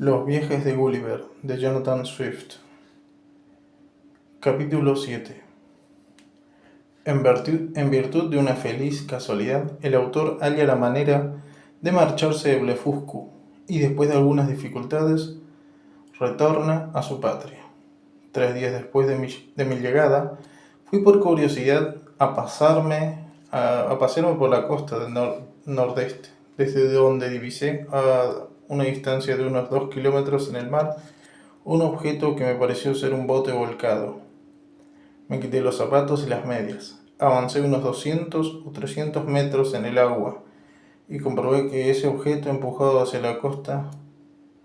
Los viajes de Gulliver, de Jonathan Swift. Capítulo 7. En virtud de una feliz casualidad, el autor halla la manera de marcharse de Blefuscu y, después de algunas dificultades, retorna a su patria. 3 días después de mi llegada, fui por curiosidad a pasearme por la costa del nordeste, desde donde divisé a una distancia de unos 2 kilómetros en el mar un objeto que me pareció ser un bote volcado. Me quité los zapatos y las medias, avancé unos 200 o 300 metros en el agua y comprobé que ese objeto empujado hacia la costa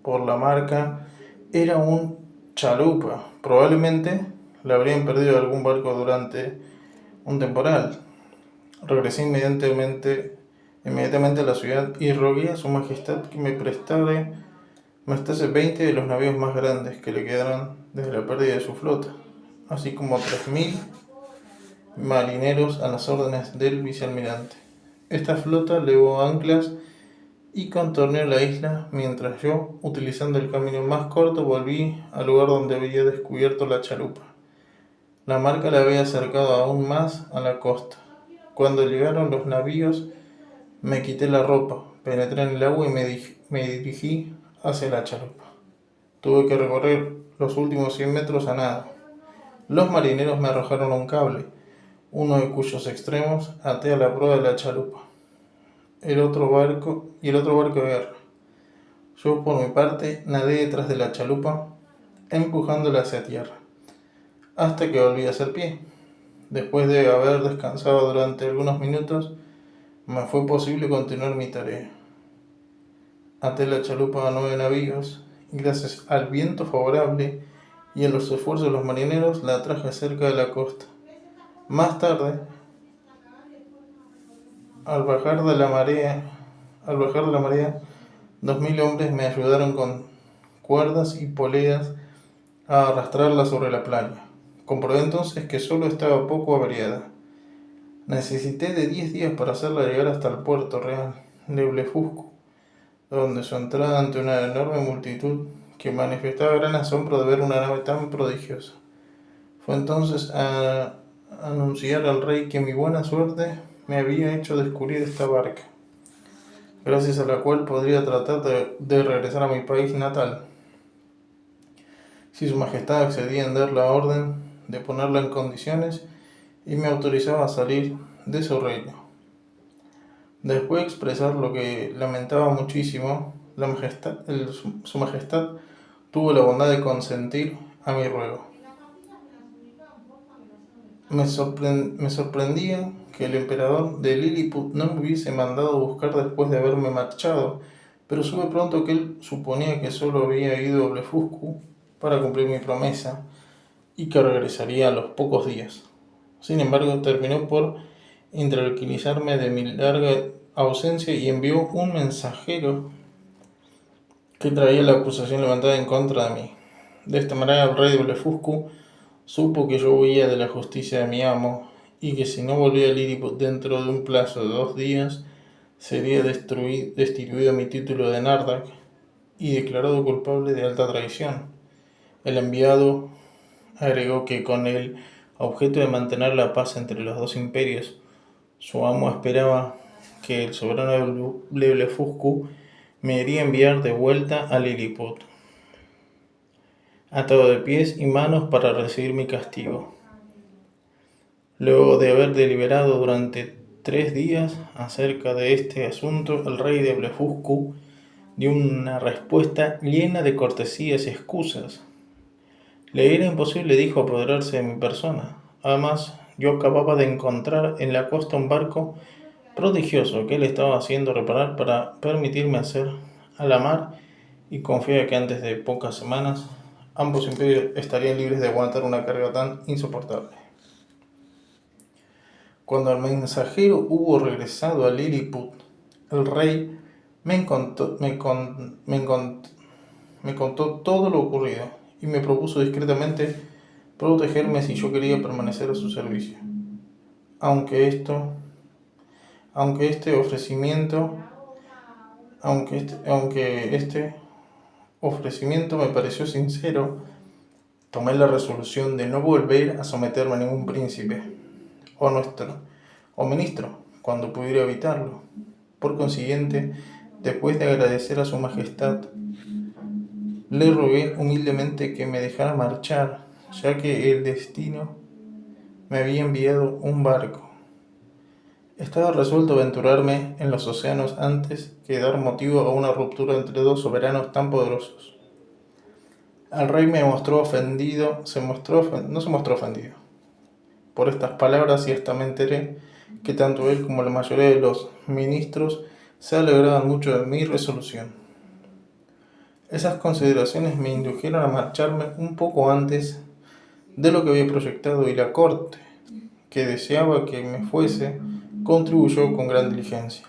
por la marca era un chalupa. Probablemente la habrían perdido algún barco durante un temporal. Regresé inmediatamente a la ciudad y rogué a su majestad que me prestase 20 de los navíos más grandes que le quedaron desde la pérdida de su flota, así como 3000 marineros a las órdenes del vicealmirante. Esta flota levó anclas y contorneó la isla, mientras yo, utilizando el camino más corto, volví al lugar donde había descubierto la chalupa. La marca la había acercado aún más a la costa. Cuando llegaron los navíos, me quité la ropa, penetré en el agua y me dirigí hacia la chalupa. Tuve que recorrer los últimos 100 metros a nado. Los marineros me arrojaron un cable, uno de cuyos extremos até a la proa de la chalupa. El otro barco de guerra. Yo, por mi parte, nadé detrás de la chalupa, empujándola hacia tierra, hasta que volví a hacer pie. Después de haber descansado durante algunos minutos, me fue posible continuar mi tarea. Até la chalupa a 9 navíos y, gracias al viento favorable y a los esfuerzos de los marineros, la traje cerca de la costa. Más tarde, al bajar de la marea, 2000 hombres me ayudaron con cuerdas y poleas a arrastrarla sobre la playa. Comprobé entonces que solo estaba poco averiada. Necesité de 10 días para hacerla llegar hasta el puerto real de Blefuscu, donde su entrada ante una enorme multitud que manifestaba gran asombro de ver una nave tan prodigiosa. Fue entonces a anunciar al rey que mi buena suerte me había hecho descubrir esta barca, gracias a la cual podría tratar de regresar a mi país natal, si su majestad accedía en dar la orden de ponerla en condiciones y me autorizaba a salir de su reino. Después de expresar lo que lamentaba muchísimo, su majestad tuvo la bondad de consentir a mi ruego. Me sorprendía que el emperador de Lilliput no me hubiese mandado buscar después de haberme marchado, pero supe pronto que él suponía que solo había ido a Blefuscu para cumplir mi promesa y que regresaría a los pocos días. Sin embargo, terminó por intranquilizarme de mi larga ausencia y envió un mensajero que traía la acusación levantada en contra de mí. De esta manera, el rey de Blefuscu supo que yo huía de la justicia de mi amo y que si no volvía a Lilliput dentro de un plazo de 2 días, sería destituido mi título de Nardak y declarado culpable de alta traición. El enviado agregó que, con el objeto de mantener la paz entre los dos imperios, su amo esperaba que el soberano de Blefuscu me haría enviar de vuelta a Lilliput, atado de pies y manos para recibir mi castigo. Luego de haber deliberado durante 3 días acerca de este asunto, el rey de Blefuscu dio una respuesta llena de cortesías y excusas. Le era imposible, dijo, apoderarse de mi persona. Además, yo acababa de encontrar en la costa un barco prodigioso que él estaba haciendo reparar para permitirme hacer a la mar, y confiaba que antes de pocas semanas ambos imperios estarían libres de aguantar una carga tan insoportable. Cuando el mensajero hubo regresado a Lilliput, el rey me contó todo lo ocurrido y me propuso discretamente protegerme si yo quería permanecer a su servicio. Aunque este ofrecimiento me pareció sincero, tomé la resolución de no volver a someterme a ningún príncipe o ministro cuando pudiera evitarlo. Por consiguiente, después de agradecer a su majestad, le rogué humildemente que me dejara marchar, ya que el destino me había enviado un barco. Estaba resuelto a aventurarme en los océanos antes que dar motivo a una ruptura entre dos soberanos tan poderosos. El rey me mostró ofendido, no se mostró ofendido por estas palabras, y hasta me enteré que tanto él como la mayoría de los ministros se alegraban mucho de mi resolución. Esas consideraciones me indujeron a marcharme un poco antes de lo que había proyectado, y la corte, que deseaba que me fuese, contribuyó con gran diligencia.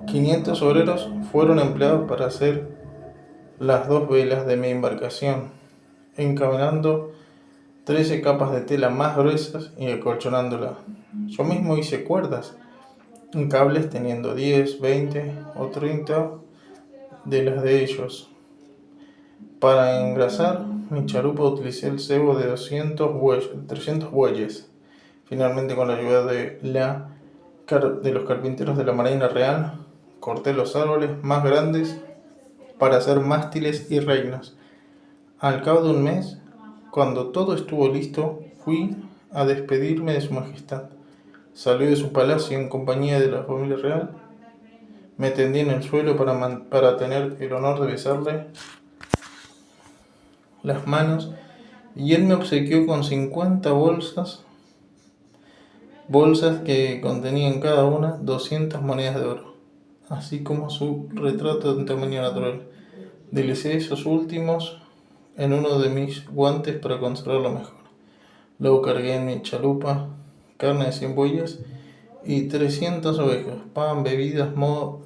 500 obreros fueron empleados para hacer las 2 velas de mi embarcación, encadenando 13 capas de tela más gruesas y acolchonándola. Yo mismo hice cuerdas en cables, teniendo 10, 20 o 30 de las de ellos. Para engrasar mi chalupa utilicé el cebo de 300 bueyes. Finalmente, con la ayuda de los carpinteros de la Marina Real, corté los árboles más grandes para hacer mástiles y reinos. Al cabo de un mes, cuando todo estuvo listo, fui a despedirme de su majestad. Salí de su palacio en compañía de la familia real. Me tendí en el suelo para tener el honor de besarle las manos, y él me obsequió con 50 bolsas que contenían cada una 200 monedas de oro, así como su retrato en tamaño natural. Deslicé esos últimos en uno de mis guantes para conservarlo mejor. Luego cargué en mi chalupa carne de 100 bueyes y 300 ovejas, pan, bebidas, modo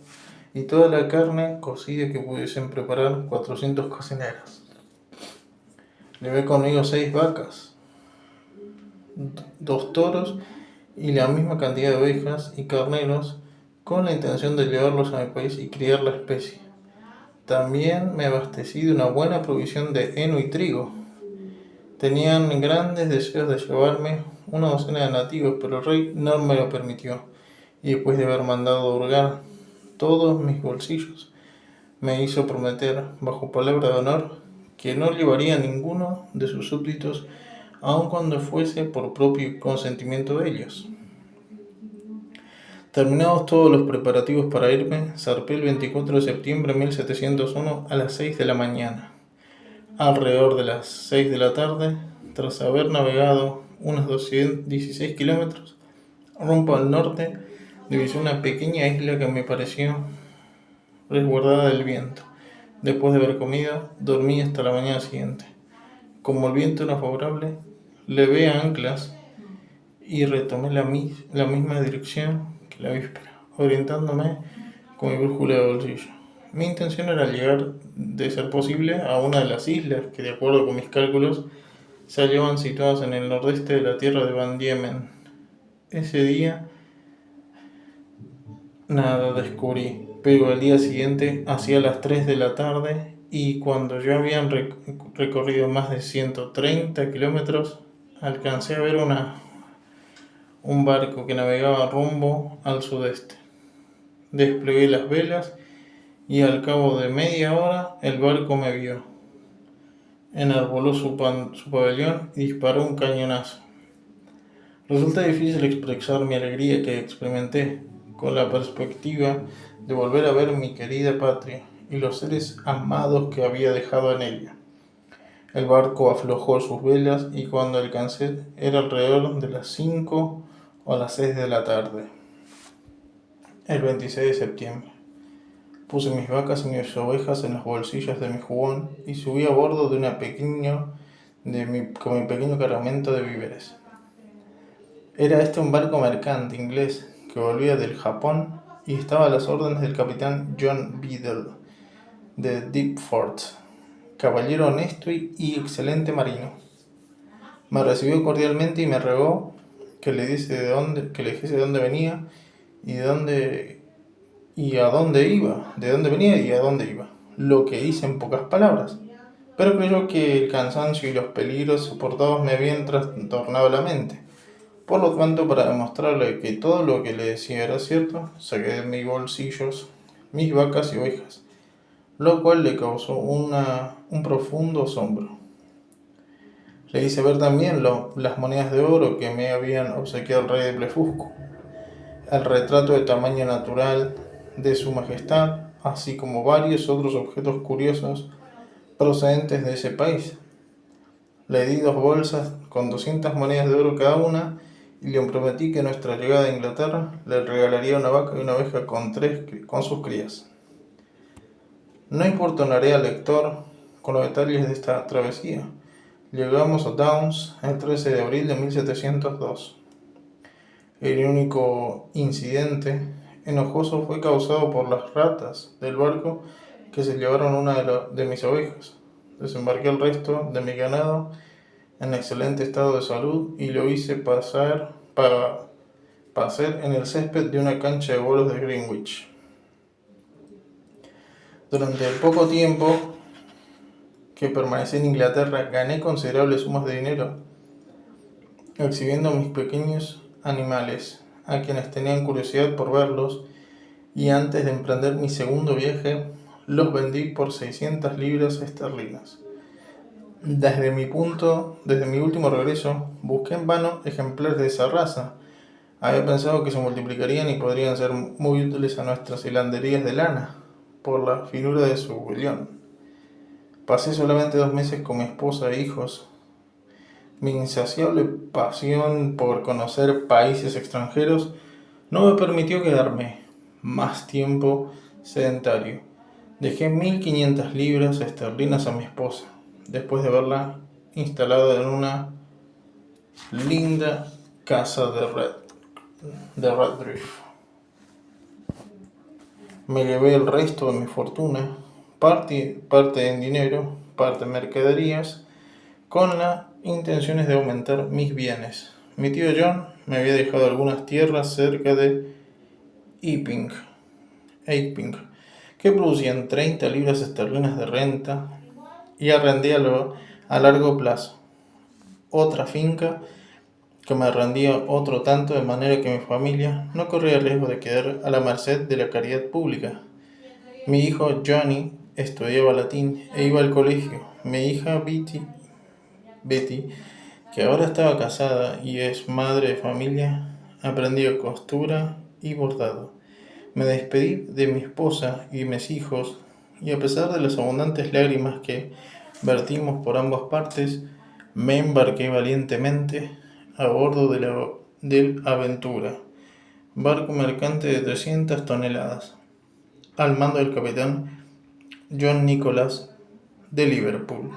y toda la carne cocida que pudiesen preparar 400 cocineros. Llevé conmigo 6 vacas, 2 toros y la misma cantidad de ovejas y carneros, con la intención de llevarlos a mi país y criar la especie. También me abastecí de una buena provisión de heno y trigo. Tenían grandes deseos de llevarme una docena de nativos, pero el rey no me lo permitió, y después de haber mandado hurgar todos mis bolsillos, me hizo prometer, bajo palabra de honor, que no llevaría a ninguno de sus súbditos, aun cuando fuese por propio consentimiento de ellos. Terminados todos los preparativos para irme, zarpé el 24 de septiembre de 1701 a las 6 de la mañana. Alrededor de las 6 de la tarde, tras haber navegado unos 216 kilómetros rumbo al norte, divisé una pequeña isla que me pareció resguardada del viento. Después de haber comido, dormí hasta la mañana siguiente. Como el viento era favorable, levé anclas y retomé la misma dirección que la víspera, orientándome con mi brújula de bolsillo. Mi intención era llegar, de ser posible, a una de las islas que, de acuerdo con mis cálculos, se hallaban situadas en el nordeste de la tierra de Van Diemen. Ese día nada descubrí, pero al día siguiente, hacia las 3 de la tarde, y cuando ya habían recorrido más de 130 kilómetros, alcancé a ver un barco que navegaba rumbo al sudeste. Desplegué las velas y al cabo de media hora el barco me vio. Enarboló su pabellón y disparó un cañonazo. Resulta difícil expresar mi alegría que experimenté con la perspectiva de volver a ver mi querida patria y los seres amados que había dejado en ella. El barco aflojó sus velas y cuando alcancé era alrededor de las 5 o las 6 de la tarde. El 26 de septiembre. Puse mis vacas y mis ovejas en los bolsillos de mi jubón y subí a bordo con mi pequeño cargamento de víveres. Era un barco mercante inglés que volvía del Japón y estaba a las órdenes del capitán John Biddle de Deptford, caballero honesto y excelente marino. Me recibió cordialmente y me rogó que le dijese de dónde venía y de dónde iba. lo que hice en pocas palabras, pero creyó que el cansancio y los peligros soportados me habían trastornado la mente. Por lo tanto, para demostrarle que todo lo que le decía era cierto, saqué de mis bolsillos mis vacas y ovejas, lo cual le causó un profundo asombro. Le hice ver también las monedas de oro que me habían obsequiado el rey de Blefuscu, el retrato de tamaño natural de su majestad, así como varios otros objetos curiosos procedentes de ese país. Le di 2 bolsas con 200 monedas de oro cada una y le prometí que a nuestra llegada a Inglaterra le regalaría una vaca y una oveja con sus crías. No importunaré al lector con los detalles de esta travesía. Llegamos a Downs el 13 de abril de 1702. El único incidente enojoso fue causado por las ratas del barco que se llevaron una de mis ovejas. Desembarqué el resto de mi ganado en excelente estado de salud y lo hice pasear en el césped de una cancha de bolos de Greenwich. Durante el poco tiempo que permanecí en Inglaterra gané considerables sumas de dinero exhibiendo mis pequeños animales a quienes tenían curiosidad por verlos, y antes de emprender mi segundo viaje los vendí por 600 libras esterlinas. Desde mi último regreso, busqué en vano ejemplares de esa raza. Había pensado que se multiplicarían y podrían ser muy útiles a nuestras hilanderías de lana, por la finura de su bullón. Pasé solamente 2 meses con mi esposa e hijos. Mi insaciable pasión por conocer países extranjeros no me permitió quedarme más tiempo sedentario. Dejé 1500 libras esterlinas a mi esposa, después de haberla instalado en una linda casa de Redriff. Me llevé el resto de mi fortuna, parte en dinero, parte en mercaderías, con las intenciones de aumentar mis bienes. Mi tío John me había dejado algunas tierras cerca de Epping, que producían 30 libras esterlinas de renta, y arrendé a largo plazo otra finca que me rendía otro tanto, de manera que mi familia no corría el riesgo de quedar a la merced de la caridad pública. Mi hijo Johnny estudiaba latín e iba al colegio. Mi hija Betty, que ahora estaba casada y es madre de familia, aprendió costura y bordado. Me despedí de mi esposa y mis hijos, y a pesar de las abundantes lágrimas que vertimos por ambas partes, me embarqué valientemente a bordo del Aventura, barco mercante de 300 toneladas, al mando del capitán John Nicholas de Liverpool.